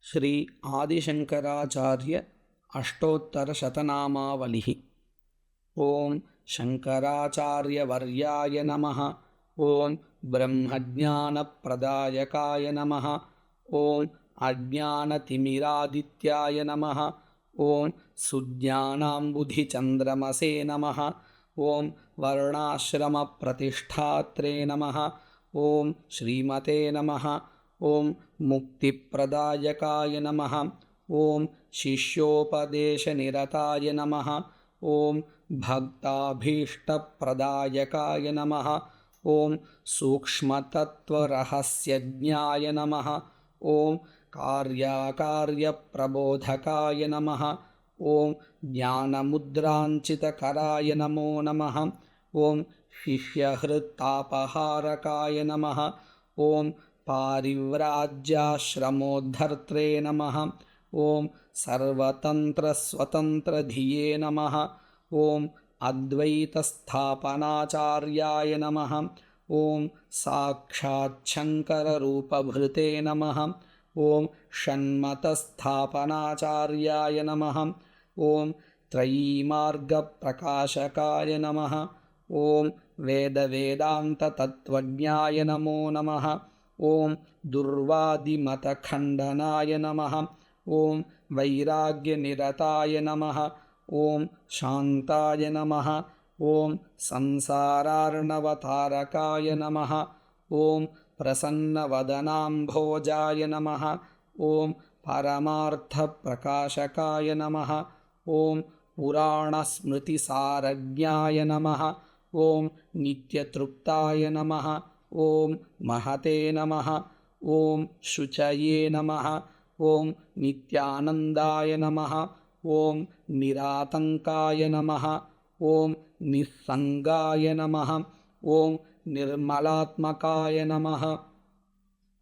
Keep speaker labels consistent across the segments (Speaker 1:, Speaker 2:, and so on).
Speaker 1: श्री आदिशंकराचार्य अष्टोत्तरशतनामावलिः। ओं शंकराचार्यवर्याय नमः। ओं ब्रह्मज्ञानप्रदायकाय नमः। ओं अज्ञानतिमिरादित्याय नमः। ओं सुज्ञानाम्बुधिचन्द्रमसे नमः। ओं वर्णाश्रमप्रतिष्ठात्रे नमः। ओं श्रीमते नमः। ओं मुक्तिप्रदायकाय नमः। ओं शिष्योपदेशनिरताय नमः। ओं भक्ताभीष्टप्रदायकाय नमः। ओं सूक्ष्मतत्त्वरहस्यज्ञाय नमः। ओं कार्याकार्यप्रबोधकाय नमः। ओं ज्ञानमुद्राञ्चितकराय नमो नमः। ओं शिष्यहृत्तापहारकाय नमः। ओं पारिव्राज्याश्रमोद्धर्त्रे नमः। ओं सर्वतन्त्रस्वतन्त्रधिये नमः। ओं अद्वैतस्थापनाचार्याय नमः। ओं साक्षाच्छंकररूपभृते नमः। ओं षण्मतस्थापनाचार्याय नमः। ओं त्रयीमार्गप्रकाशकाय नमः। ओं वेदवेदान्ततत्त्वज्ञाय नमो नमः। ओं दुर्वादिमतखण्डनाय नमः। ओं वैराग्यनिरताय नमः। ओं शान्ताय नमः। ओं संसारार्णवतारकाय नमः। ओं प्रसन्नवदनाम्भोजाय नमः। ओं परमार्थप्रकाशकाय नमः। ओं पुराणस्मृतिसारज्ञाय नमः। ओं नित्यतृप्ताय नमः। ओं महते नमः। ओं शुचये नमः। ओं नित्यानन्दाय नमः। ओं निरातङ्काय नमः। ओं निस्सङ्गाय नमः। ओं निर्मलात्मकाय नमः।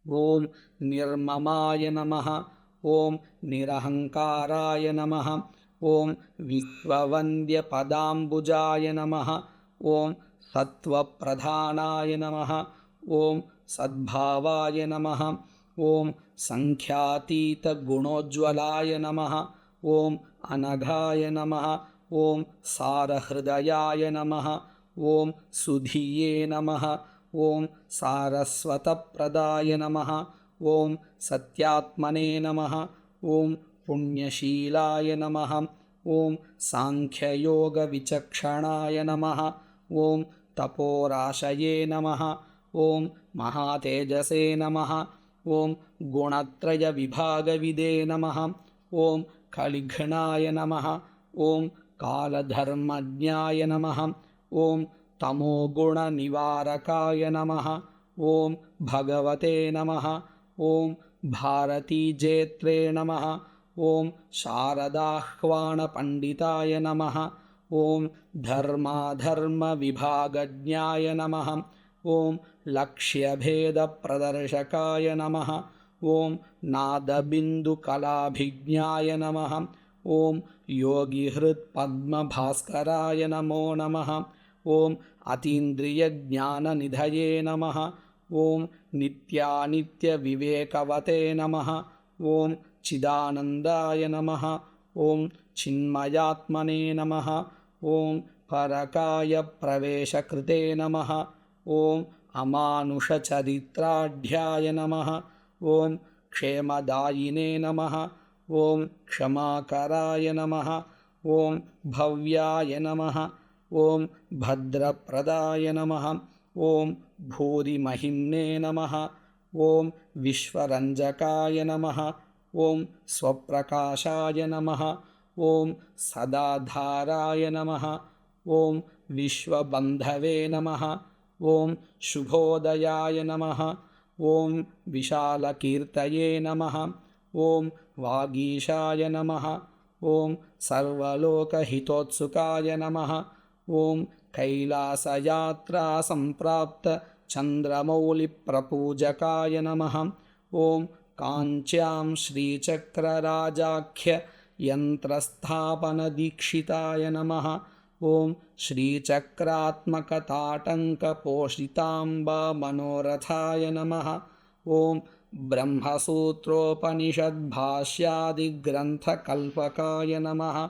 Speaker 1: ओं निर्ममाय नमः। ओं निरहङ्काराय नमः। ओं विश्ववन्द्यपदाम्बुजाय नमः। ओं सत्त्वप्रधानाय नमः। ओं सद्भावाय नमः। ओं सङ्ख्यातीतगुणोज्ज्वलाय नमः। ओं अनघाय नमः। ओं सारहृदयाय नमः। ओं सुधिये नमः। ओं सारस्वतप्रदाय नमः। ओं सत्यात्मने नमः। ओं पुण्यशीलाय नमः। ओं सांख्ययोगविचक्षणाय नमः। ओं तपोराशये नमः। ओं महातेजसे नमः। ओं गुणत्रयविभागविदे नमः। ओं खलिघ्नाय नमः। ओं कालधर्मज्ञाय नमः। ओं तमोगुणनिवारकाय नमः। ओं भगवते नमः। ओं भारतीजेत्रे नमः। ओं शारदाह्वानपण्डिताय नमः। ओं धर्माधर्मविभागज्ञाय नमः। ओं लक्ष्यभेदप्रदर्शकाय नमः। ओं नादबिन्दुकलाभिज्ञाय नमः। ओं योगिहृत्पद्मभास्कराय नमो नमः। ओं अतीन्द्रियज्ञाननिधये नमः। ओं नित्यानित्यविवेकवते नमः। ओं चिदानन्दाय नमः। ओं चिन्मयात्मने नमः। ओं परकायप्रवेशकृते नमः। ओं अमानुषचरित्राढ्याय नमः। ओं क्षेमदायिने नमः। ओं क्षमाकराय नमः। ओं भव्याय नमः। ओं भद्रप्रदाय नमः। ओं भूरिमहिम्ने नमः। ओं विश्वरञ्जकाय नमः। ओं स्वप्रकाशाय नमः। ओं सदाधाराय नमः। ओं विश्वबन्धवे नमः। ओं शुभोदयाय नमः। ओं विशालकीर्तये नमः। ओं वागीशाय नमः। ओं सर्वलोकहितोत्सुकाय नमः। ओं कैलासयात्रासम्प्राप्तचन्द्रमौलिप्रपूजकाय नमः। ओं काञ्च्यां श्रीचक्रराजाख्ययन्त्रस्थापनदीक्षिताय नमः। ओं श्रीचक्रात्मकताटङ्कपोषिताम्बामनोरथाय नमः। ओं ब्रह्मसूत्रोपनिषद्भाष्यादिग्रन्थकल्पकाय नमः।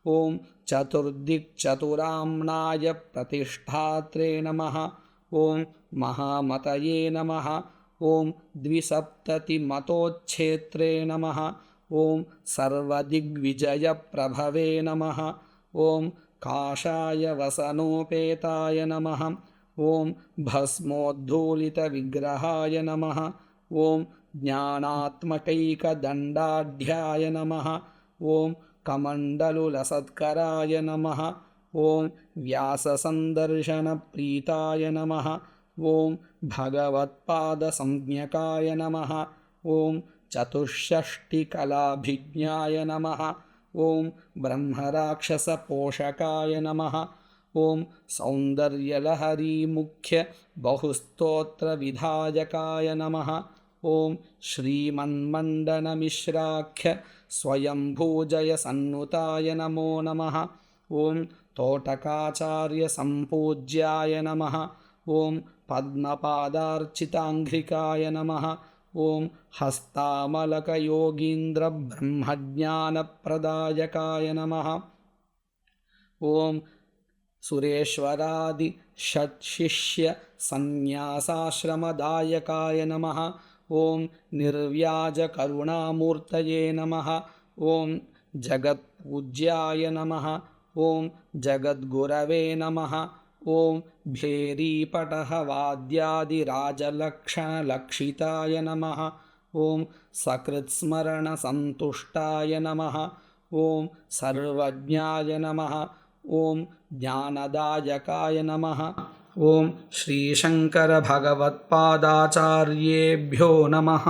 Speaker 1: ॐ चतुर्दिक्चतुराम्नाय प्रतिष्ठात्रे नमः। ॐ महामतये नमः। ॐ द्विसप्ततिमतोच्छेत्रे नमः। ॐ सर्वदिग्विजयप्रभवे नमः। ॐ काषायवसनोपेताय नमः। ॐ भस्मोद्धूलितविग्रहाय नमः। ॐ ज्ञानात्मकैकदण्डाढ्याय नमः। ॐ कमण्डलुलसत्कराय नमः। ॐ व्याससन्दर्शनप्रीताय नमः। ॐ भगवत्पादसंज्ञकाय नमः। ॐ चतुष्षष्टिकलाभिज्ञाय नमः। ॐ ब्रह्मराक्षसपोषकाय नमः। ॐ सौन्दर्यलहरीमुख्यबहुस्तोत्रविधायकाय नमः। ॐ श्रीमन्मण्डनमिश्राख्य स्वयंभूजयसन्नुताय नमो नमः। ॐ तोटकाचार्यसम्पूज्याय नमः। ॐ पद्मपादार्चिताङ्घ्रिकाय नमः। ॐ हस्तामलकयोगीन्द्रब्रह्मज्ञानप्रदायकाय नमः। ॐ सुरेश्वरादिषट्शिष्यसन्न्यासाश्रमदायकाय नमः। ॐ निर्व्याजकरुणामूर्तये नमः। ॐ जगत्पूज्याय नमः। ॐ जगद्गुरवे नमः। ॐ भेरीपटहवाद्यादिराजलक्षणलक्षिताय नमः। ॐ सकृत्स्मरणसन्तुष्टाय नमः। ॐ सर्वज्ञाय नमः। ॐ ज्ञानदायकाय नमः। ॐ श्रीशङ्करभगवत्पादाचार्येभ्यो नमः।